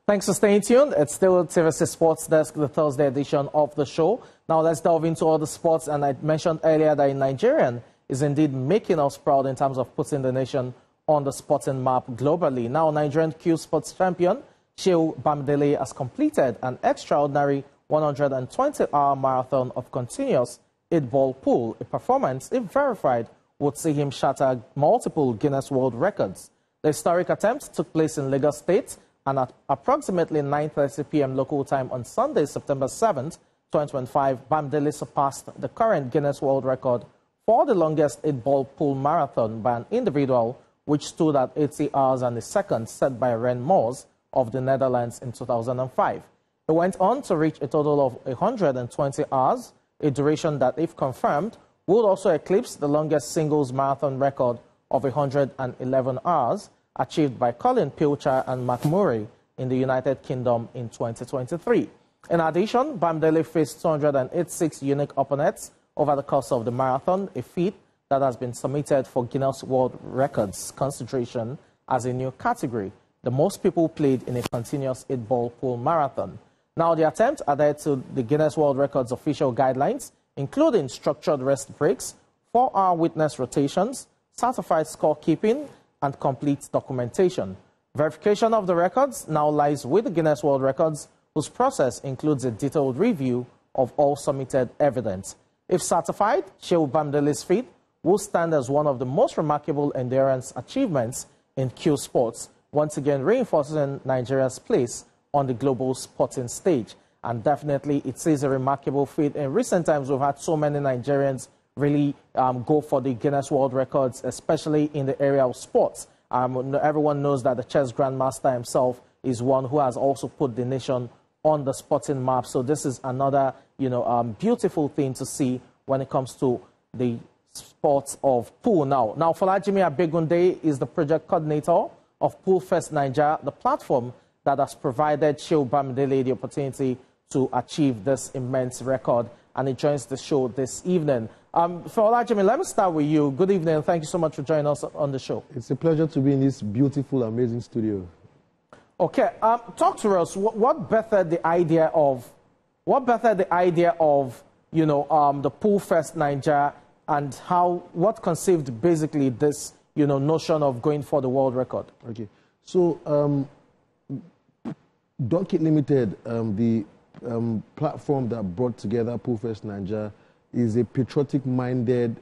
Thanks for staying tuned. It's still TVC Sports Desk, the Thursday edition of the show. Now let's delve into all the sports. And I mentioned earlier that Nigerian is indeed making us proud in terms of putting the nation on the sporting map globally. Now Nigerian Q Sports champion Shehu Bamidele has completed an extraordinary 120-hour marathon of continuous 8-ball pool, a performance, if verified, would see him shatter multiple Guinness World Records. The historic attempt took place in Lagos State, and at approximately 9:30 p.m. local time on Sunday, September 7th, 2025, Bamidele surpassed the current Guinness World Record for the longest 8-ball pool marathon by an individual, which stood at 80 hours and a second, set by Ren Moors of the Netherlands in 2005. It went on to reach a total of 120 hours, a duration that, if confirmed, would also eclipse the longest singles marathon record of 111 hours, achieved by Colin Pilcher and Mark Murray in the United Kingdom in 2023. In addition, Bamidele faced 286 unique opponents over the course of the marathon, a feat that has been submitted for Guinness World Records consideration as a new category, the most people played in a continuous 8-ball pool marathon. Now, the attempt adhered to the Guinness World Records official guidelines, including structured rest breaks, 4-hour witness rotations, certified scorekeeping, and complete documentation. Verification of the records now lies with the Guinness World Records, whose process includes a detailed review of all submitted evidence. If certified, Shehu Bamidele's feat will stand as one of the most remarkable endurance achievements in Q sports, once again reinforcing Nigeria's place on the global sporting stage. And definitely it is a remarkable feat. In recent times, we've had so many Nigerians really go for the Guinness World Records, especially in the area of sports. Everyone knows that the chess grandmaster himself is one who has also put the nation on the sporting map. So this is another, beautiful thing to see when it comes to the sports of pool. Now Folajimi Abegunde is the project coordinator of Pool First Nigeria, the platform that has provided Shehu Bamidele the opportunity to achieve this immense record, and he joins the show this evening. Folajimi, let me start with you. Good evening. Thank you so much for joining us on the show. It's a pleasure to be in this beautiful, amazing studio. Okay, talk to us. What bettered the idea of, the Pool First Nigeria, and what conceived basically this, notion of going for the world record? Okay, so Donkey Limited, the platform that brought together Pool First Nigeria, is a patriotic-minded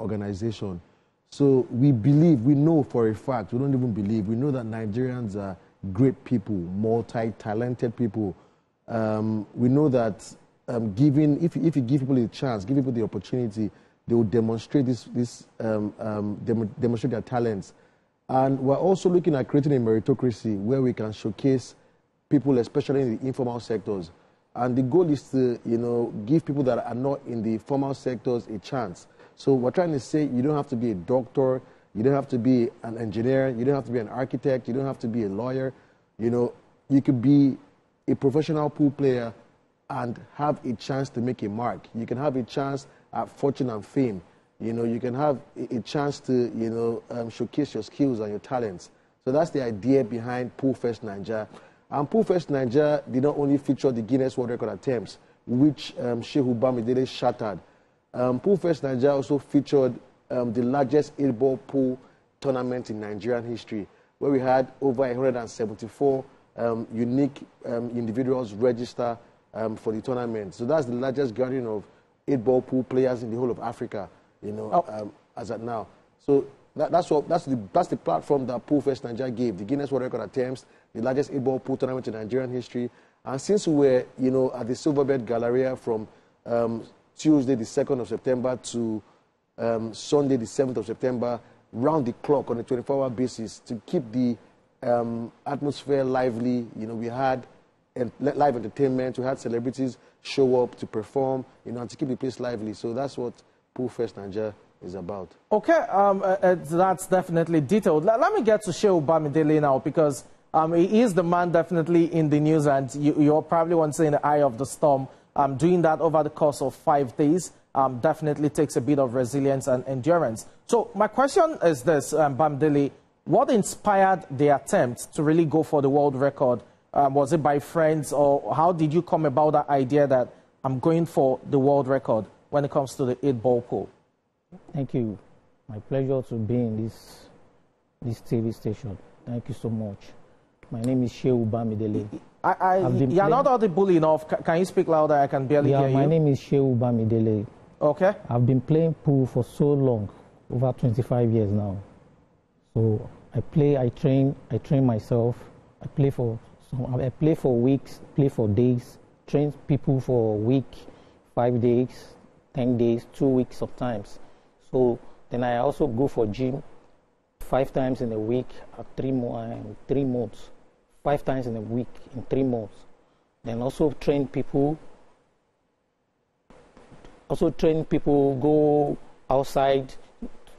organization. So we know for a fact, we don't even believe, we know that Nigerians are great people, multi-talented people. We know that if you give people a chance, give people the opportunity, they will demonstrate demonstrate their talents. And we're also looking at creating a meritocracy where we can showcase people, especially in the informal sectors. And the goal is to, give people that are not in the formal sectors a chance. So we're trying to say you don't have to be a doctor, you don't have to be an engineer, you don't have to be an architect, you don't have to be a lawyer. You could be a professional pool player and have a chance to make a mark. You can have a chance at fortune and fame. You can have a chance to, showcase your skills and your talents. So that's the idea behind Pool First Nigeria. And Pool First Nigeria did not only feature the Guinness World Record attempts, which Shehu Bamidele shattered. Pool First Nigeria also featured the largest 8-ball pool tournament in Nigerian history, where we had over 174 unique individuals register for the tournament. So that's the largest gathering of 8-ball pool players in the whole of Africa, as at now. So that's the platform that Pool First Nigeria gave, the Guinness World Record attempts, the largest 8-ball pool tournament in Nigerian history. And since we were, at the Silverbird Galleria from Tuesday, the 2nd of September to Sunday, the 7th of September, round the clock on a 24-hour basis to keep the atmosphere lively. We had live entertainment, we had celebrities show up to perform, and to keep the place lively. So that's what Pool First Nigeria is about. Okay, that's definitely detailed. Let me get to Shehu Bamidele now, because he is the man definitely in the news, and you're probably one say in the eye of the storm. Doing that over the course of 5 days definitely takes a bit of resilience and endurance. So my question is this, Bamidele, what inspired the attempt to really go for the world record? Was it by friends, or how did you come about that idea that I'm going for the world record when it comes to the 8-ball pool? Thank you. My pleasure to be in this TV station. Thank you so much. My name is Shehu Bamidele. You're not audible enough. Can you speak louder? I can barely hear you. My name is Shehu Bamidele. Okay. I've been playing pool for so long, over 25 years now. So I train myself. I play for weeks, play for days, train people for a week, 5 days, 10 days, 2 weeks sometimes. So then I also go for gym 5 times in a week at 3 months. 5 times in a week in 3 months. Then also train people. Go outside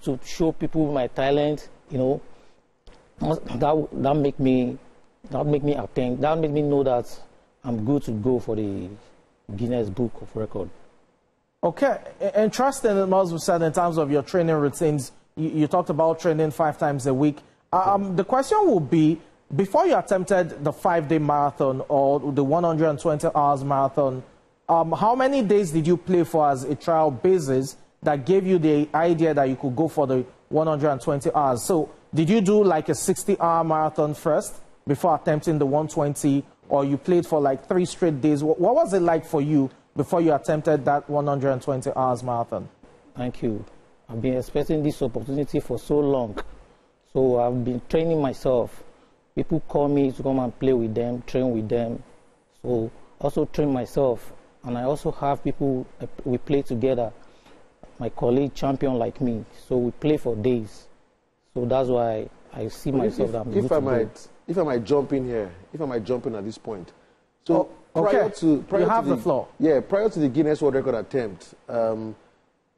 to show people my talent. You know, that make me know that I'm good to go for the Guinness Book of Record. Okay, interesting. It must be said in terms of your training routines. You talked about training 5 times a week. The question will be, before you attempted the 5-day marathon or the 120 hours marathon, how many days did you play for as a trial basis that gave you the idea that you could go for the 120 hours? So did you do like a 60-hour marathon first before attempting the 120, or you played for like 3 straight days? What was it like for you before you attempted that 120 hours marathon? Thank you. I've been expecting this opportunity for so long. So I've been training myself. People call me to come and play with them, train with them. So also train myself. And I also have people, we play together. My colleague champion like me. So we play for days. So that's why I see myself that I'm good to go. If I might jump in here, at this point. So prior to the floor. Yeah, prior to the Guinness World Record attempt,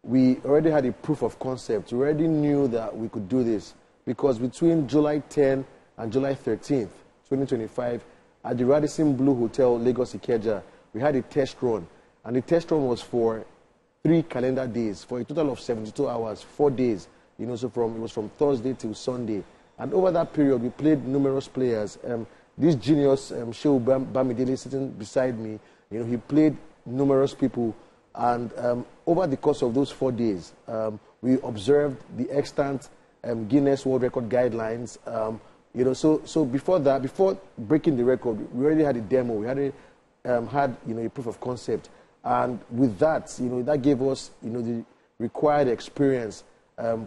we already had a proof of concept. We already knew that we could do this, because between July 10 and July 13th, 2025, at the Radisson Blu Hotel, Lagos Ikeja, we had a test run. And the test run was for 3 calendar days, for a total of 72 hours, 4 days. You know, so it was from Thursday till Sunday. And over that period, we played numerous players. This genius, Shehu Bamidele, sitting beside me, you know, he played numerous people. And over the course of those 4 days, we observed the extant Guinness World Record guidelines. You know, so before that, before breaking the record, we already had a demo. We had a proof of concept. And with that, you know, that gave us, you know, the required experience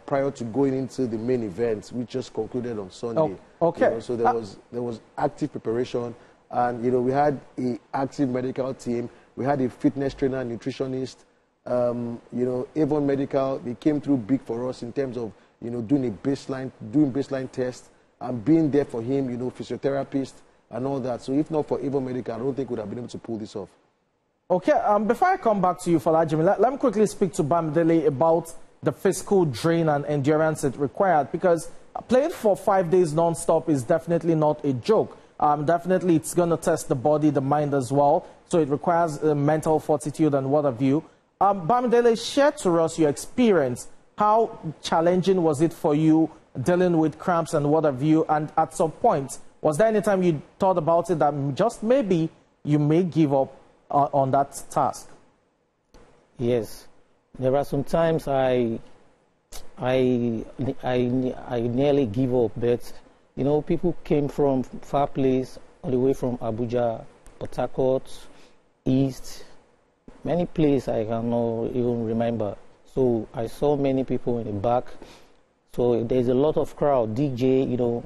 prior to going into the main event, which just concluded on Sunday. Oh, okay. You know, so there was active preparation, and you know, we had an active medical team. We had a fitness trainer, nutritionist. You know, Avon Medical, they came through big for us in terms of, you know, doing baseline tests and being there for him. You know, physiotherapist and all that. So if not for Avon Medical, I don't think we'd have been able to pull this off. Okay. Before I come back to you, Falajimi, let me quickly speak to Bamidele about the physical drain and endurance it required, because playing for 5 days non-stop is definitely not a joke. Definitely it's going to test the body, the mind as well. So it requires mental fortitude and what have you. Bamidele, share to us your experience. How challenging was it for you dealing with cramps and what have you? And at some point, was there any time you thought about it that just maybe you may give up on that task? Yes. There are some times I nearly give up, but you know, people came from far place, all the way from Abuja, Port Harcourt, East, many places I cannot even remember. So I saw many people in the back. So there's a lot of crowd, DJ, you know.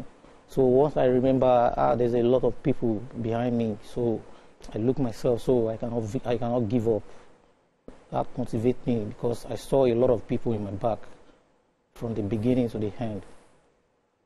So once I remember, there's a lot of people behind me. So I look myself, so I cannot give up. That motivates me because I saw a lot of people in my back from the beginning to the end.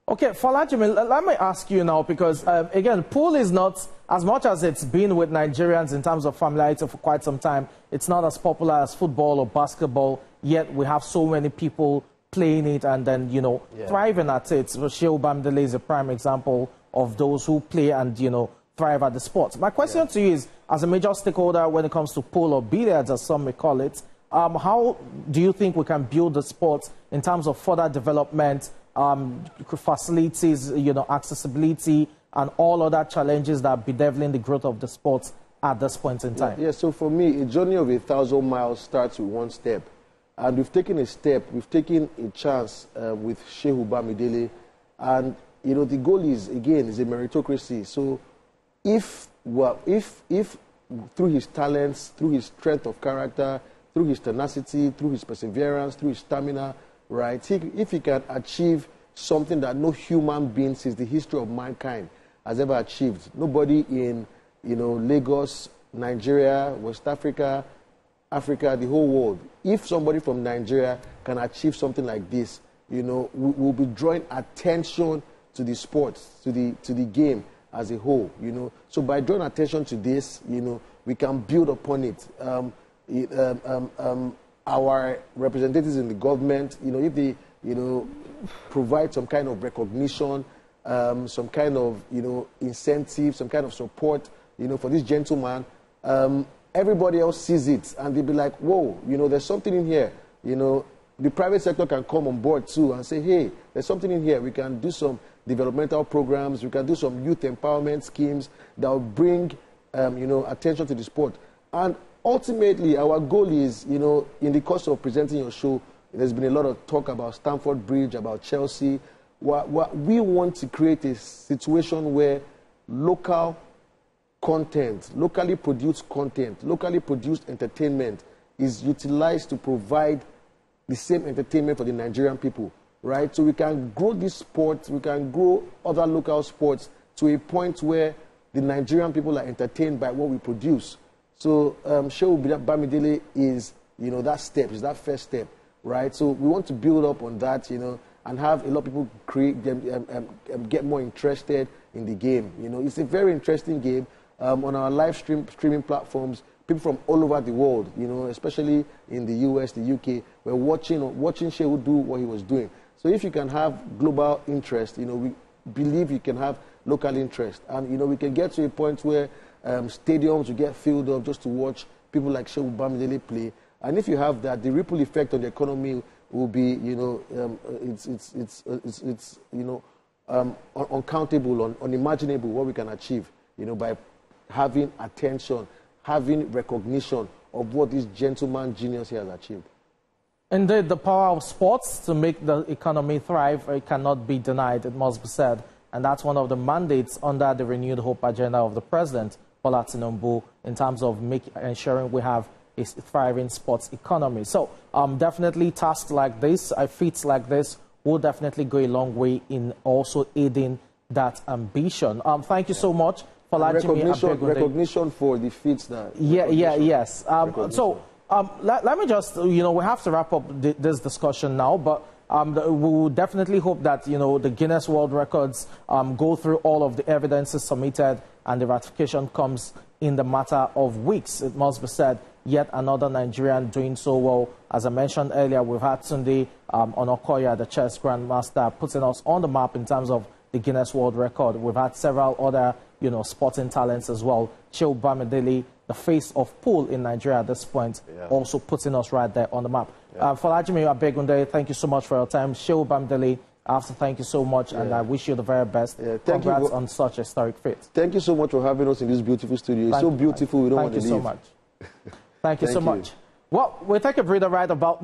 Okay, Falajimi, let me ask you now, because again, pool is not, as much as it's been with Nigerians in terms of familiarity for quite some time, it's not as popular as football or basketball, yet we have so many people playing it and then, you know, thriving at it. So Shehu Bamidele is a prime example of those who play and, you know, thrive at the sport. My question to you is, as a major stakeholder when it comes to pool or billiards, as some may call it, how do you think we can build the sport in terms of further development, facilities, you know, accessibility, and all other challenges that are bedeviling the growth of the sport at this point in time? Yeah, so for me, a journey of 1,000 miles starts with one step. And we've taken a step, we've taken a chance with Shehu Bamidele. And, the goal is, again, is a meritocracy. So if through his talents, through his strength of character, through his tenacity, through his perseverance, through his stamina, right, if he can achieve something that no human being since the history of mankind has ever achieved. Nobody in, Lagos, Nigeria, West Africa, Africa, the whole world. If somebody from Nigeria can achieve something like this, we'll be drawing attention to the sports, to the game as a whole, So by drawing attention to this, we can build upon it. Our representatives in the government, if they, provide some kind of recognition, some kind of, incentive, some kind of support, for this gentleman, everybody else sees it and they'll be like, whoa, there's something in here. The private sector can come on board too and say, hey, there's something in here. We can do some developmental programs. We can do some youth empowerment schemes that will bring, attention to the sport. And ultimately, our goal is, in the course of presenting your show, there's been a lot of talk about Stamford Bridge, about Chelsea. We want to create a situation where local content, locally produced content, locally produced entertainment is utilized to provide the same entertainment for the Nigerian people, right? So we can grow this sport, we can grow other local sports to a point where the Nigerian people are entertained by what we produce. So Shehu Bamidele is, that step, is that first step, right? So we want to build up on that, and have a lot of people get more interested in the game. It's a very interesting game. On our live streaming platforms, people from all over the world, especially in the US, the UK, were watching Shehu do what he was doing. So if you can have global interest, we believe you can have local interest. And, we can get to a point where stadiums will get filled up just to watch people like Shehu Bamidele play. And if you have that, the ripple effect on the economy will be, uncountable, unimaginable what we can achieve, by having attention, having recognition of what this gentleman genius here has achieved. Indeed, the power of sports to make the economy thrive, it cannot be denied, it must be said. And that's one of the mandates under the renewed hope agenda of the President, Bola Tinubu, in terms of ensuring we have a thriving sports economy. So definitely tasks like this, feats like this, will definitely go a long way in also aiding that ambition. Thank you so much. Recognition for the feats that... Yes. Let me just, we have to wrap up this discussion now, but we will definitely hope that, the Guinness World Records go through all of the evidences submitted and the ratification comes in the matter of weeks. It must be said, yet another Nigerian doing so well. As I mentioned earlier, we've had Sunday Onokoya, the chess grandmaster, putting us on the map in terms of the Guinness World Record. We've had several other, sporting talents as well. Shehu Bamidele, the face of pool in Nigeria at this point, also putting us right there on the map. Folajimi Abegunde, thank you so much for your time. Shehu Bamidele, I have to thank you so much, and I wish you the very best. Congrats on such a historic feat. Thank you so much for having us in this beautiful studio. It's so beautiful, we don't want to leave. Thank you so much. Thank you so much. Well, we'll take a breather right about now.